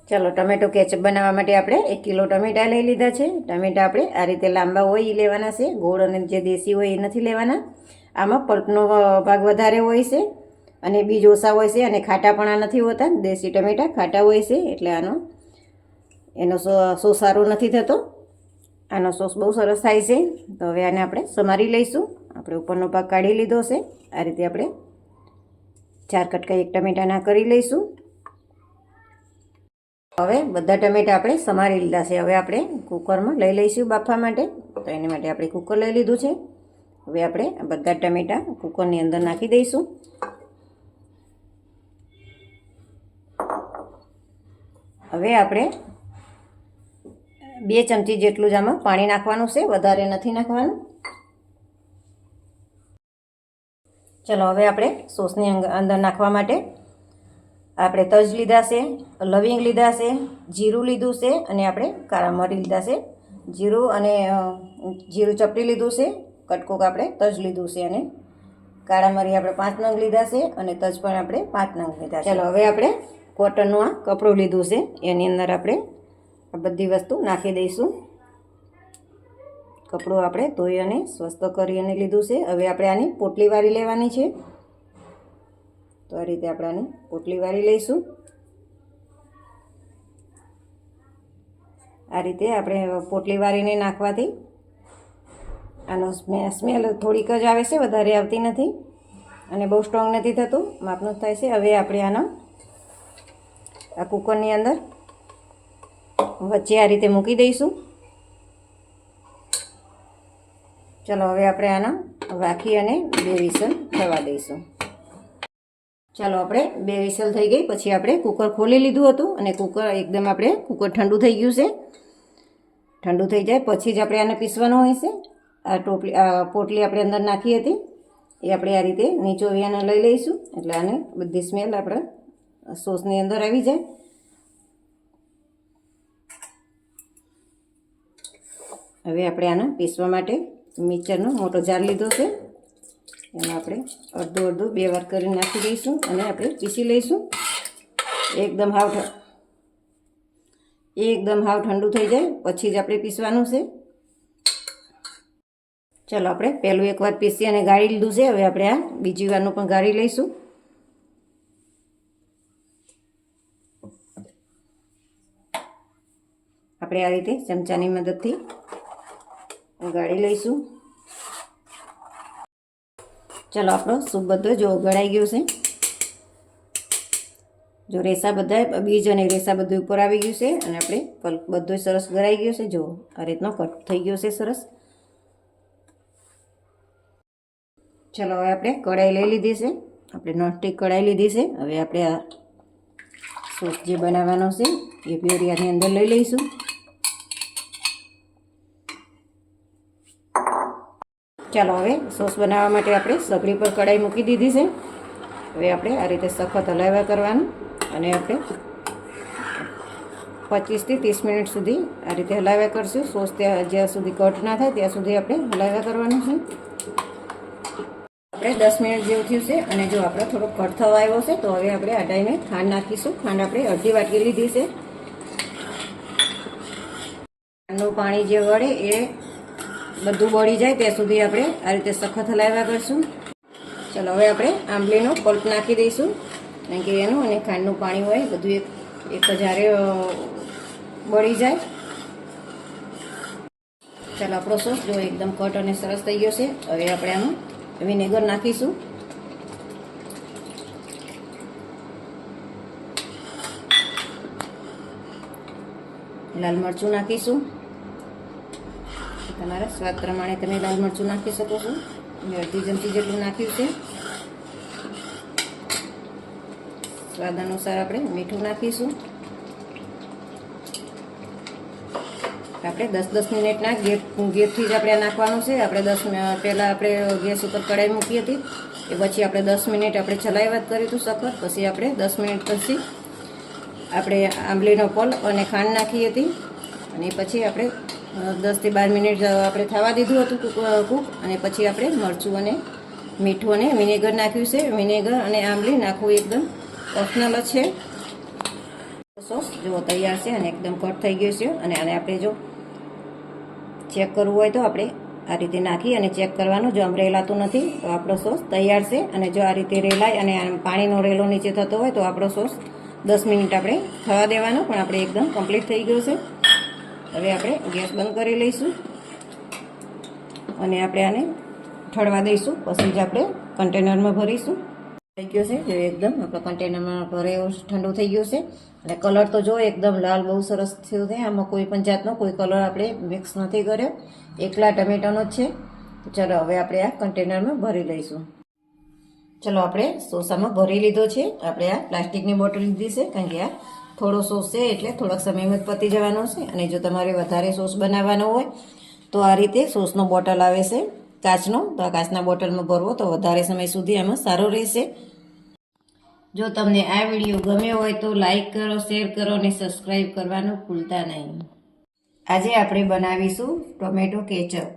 ચાલો tomato ketchup બનાવવા માટે આપણે 1 કિલો ટમેટા લઈ લીધા છે। ટમેટા આપણે આ રીતે લાંબા હોય એ લેવાના છે, ગોળ અને જે દેશી હોય એ નથી લેવાના। આમાં પલ્પનો ભાગ વધારે હોય છે અને બીજ ઓછા હોય છે અને ખાટાપણા નથી હોતા। દેશી ટમેટા ખાટા હોય છે એટલે એનો સોસ સારો નથી થતો। આનો સોસ બહુ સરસ થાય છે। તો હવે આને આપણે સમારી લઈશું। આપણે ઉપરનો ભાગ કાઢી લીધો છે। આ રીતે આપણે 4 કટકા એક ટમેટાના કરી લઈશું। હવે બધા ટમેટા આપણે સમારી લીધા છે। હવે આપણે કુકરમાં લઈ લઈશું બાફવા માટે। તો એની માટે આપણે કુકર લઈ લીધું છે। હવે આપણે બધા ટમેટા કુકરની અંદર નાખી દઈશું। હવે આપણે 2 ચમચી જેટલું જ આમાં પાણી નાખવાનું છે, વધારે નથી નાખવાનું। ચલો હવે આપણે સોસની અંદર નાખવા માટે આપણે તજ લીધા છે, લવિંગ લીધા છે, જીરું લીધું છે અને આપણે કાળા મરી લીધા છે। જીરું ચપટી લીધું છે, કટકોક આપણે તજ લીધું છે અને કાળા મરી આપણે 5 નંગ લીધા છે અને તજ પણ આપણે 5 નંગ લીધા છે। ચલો હવે આપણે કોટનનું આ કપડું લીધું છે, એની અંદર આપણે આ બધી વસ્તુ નાખી દઈશું। કપડું આપણે ધોઈ અને સ્વસ્થ કરી અને લીધું છે। હવે આપણે આની પોટલી વાળી લેવાની છે। તો આ રીતે આપણે આની પોટલી વાળી લઈશું। આ રીતે આપણે પોટલી વાળીને નાખવાથી આનો સ્મેલ થોડીક જ આવે છે, વધારે આવતી નથી અને બહુ સ્ટ્રોંગ નથી થતું, માપનું જ થાય છે। હવે આપણે આનો આ કુકરની અંદર વચ્ચે આ રીતે મૂકી દઈશું। ચલો હવે આપણે આના રાખી અને 2 વિસલ થવા દઈશું। ચાલો આપણે 2 વિસલ થઈ ગઈ પછી આપણે કુકર ખોલી લીધું હતું અને કુકર ઠંડુ થઈ ગયું છે। ઠંડુ થઈ જાય પછી જ આપણે આને પીસવાનું હોય છે। આ પોટલી આપણે અંદર નાખી હતી એ આપણે આ રીતે નીચોવી આને લઈ લઈશું એટલે આને બધી સ્મેલ આપણે સોસની અંદર આવી જાય। હવે આપણે આને પીસવા માટે મિક્સરનો મોટો જાર લીધો છે, એમાં આપણે અડધું 2 વાર કરી નાખી દઈશું અને આપણે પીસી લઈશું। એકદમ હાવ ઠંડુ થઈ જાય પછી જ આપણે પીસવાનું છે। ચલો આપણે પહેલું એકવાર પીસી અને ગાળી લીધું છે, હવે આપણે આ બીજી વારનું પણ ગાળી લઈશું। આપણે આ રીતે ચમચાની મદદથી ગાળી લઈશું। ચલો આપણો સૂપ બધો જો ગળાઈ ગયો છે, જો રેસા બધા બીજ અને રેસા બધું ઉપર આવી ગયું છે અને આપણે પલ્પ બધો સરસ ગળાઈ ગયો છે। જો આ રીતનો કટ થઈ ગયો છે સરસ। ચલો હવે આપણે કઢાઈ લઈ લીધી છે, આપણે નોનસ્ટિક કઢાઈ લીધી છે। હવે આપણે આ સોસ જે બનાવવાનો છે એ પ્યોરી આની અંદર લઈ લઈશું। ચાલો હવે સોસ બનાવવા માટે આપણે સગડી પર કઢાઈ મૂકી દીધી છે। હવે આપણે આ રીતે સખત હલાવ્યા કરવાનું અને આપણે 25 થી 30 મિનિટ સુધી આ રીતે હલાવ્યા કરશું। સોસ જ્યાં સુધી કટ ના થાય ત્યાં સુધી આપણે હલાવ્યા કરવાનું છે। આપણે 10 મિનિટ જેવું થયું છે અને જો આપણે થોડો કટ થવા આવ્યો છે તો હવે આપણે આ ટાઈમે ખાંડ નાખીશું। ખાંડ આપણે અડધી વાટકી લીધી છે। ખાંડનું પાણી જે વળે એ બધું બળી જાય ત્યાં સુધી આપણે આ રીતે સખત હલાવ્યા કરશું। ચલો હવે આપણે આંબલીનો પલ્પ નાખી દઈશું, કારણ કે એનું અને ખાંડનું પાણી હોય બધું એક જ હારે બળી જાય। ચાલો આપણો સોસ જો એકદમ કટ અને સરસ થઈ ગયો છે। હવે આપણે આમાં વિનેગર નાખીશું। લાલ મરચું નાખીશું, તમારા સ્વાદ પ્રમાણે તમે લાલ મરચું નાખી શકો છો। અડધી ચમચી જેટલું નાખ્યું છે। સ્વાદ અનુસાર આપણે મીઠું નાખીશું। આપણે 10 મિનિટના ગેસથી જ આપણે નાખવાનું છે। આપણે પહેલાં આપણે ગેસ ઉપર કઢાઈ મૂકી હતી એ પછી આપણે 10 મિનિટ આપણે ચલાવ્યા કરી હતું સખત, પછી આપણે 10 મિનિટ પછી આપણે આંબલીનો પલ્પ અને ખાંડ નાખી હતી અને પછી આપણે 10 થી 12 મિનિટ આપણે થવા દીધું હતું કૂક અને પછી આપણે મરચું અને મીઠું અને વિનેગર નાખ્યું છે। વિનેગર અને આંબલી નાખવું એકદમ ઓપ્શનલ જ છે। સોસ જો તૈયાર છે અને એકદમ કટ થઈ ગયો છે. અને આને આપણે જો ચેક કરવું હોય તો આપણે આ રીતે નાખી અને ચેક કરવાનું. જો આમ રેલાતું નથી તો આપણો સોસ તૈયાર છે. અને જો આ રીતે રેલાય અને પાણીનો રેલો નીચે થતો હોય તો આપણો સોસ 10 મિનિટ આપણે થવા દેવાનો. પણ આપણે એકદમ કમ્પ્લીટ થઈ ગયો છે. હવે આપણે ગેસ બંધ કરી લઈશું અને આપણે આને ઠળવા દઈશું. પછી જ આપણે કન્ટેનરમાં ભરીશું. થઈ ગયો છે જો એકદમ આપણો કન્ટેનરમાં ભરે એવું ઠંડુ થઈ ગયું છે. અને કલર તો જો એકદમ લાલ બહુ સરસ થયો છે. આમાં કોઈ પણ જાતનો કોઈ કલર આપણે મિક્સ નથી કર્યો, એકલા ટમેટાનો જ છે. તો ચાલો હવે આપણે આ કન્ટેનરમાં ભરી લઈશું. ચલો આપણે સોસ આમાં ભરી લીધો છે. આપણે આ પ્લાસ્ટિકની બોટલ લીધી છે કારણ કે આ થોડો સોસ છે એટલે થોડાક સમયમાં જ પતી જવાનો છે. અને જો તમારે વધારે સોસ બનાવવાનો હોય તો આ રીતે સોસનો બોટલ આવે છે કાચનો, તો આ કાચના બોટલમાં ભરવો તો વધારે સમય સુધી આમાં સારો રહેશે. જો તમને આ વિડીયો ગમ્યો હોય તો લાઈક કરો, શેર કરો અને સબસ્ક્રાઈબ કરવાનું ભૂલતા નહીં. આજે આપણે બનાવીશું ટોમેટો કેચઅપ.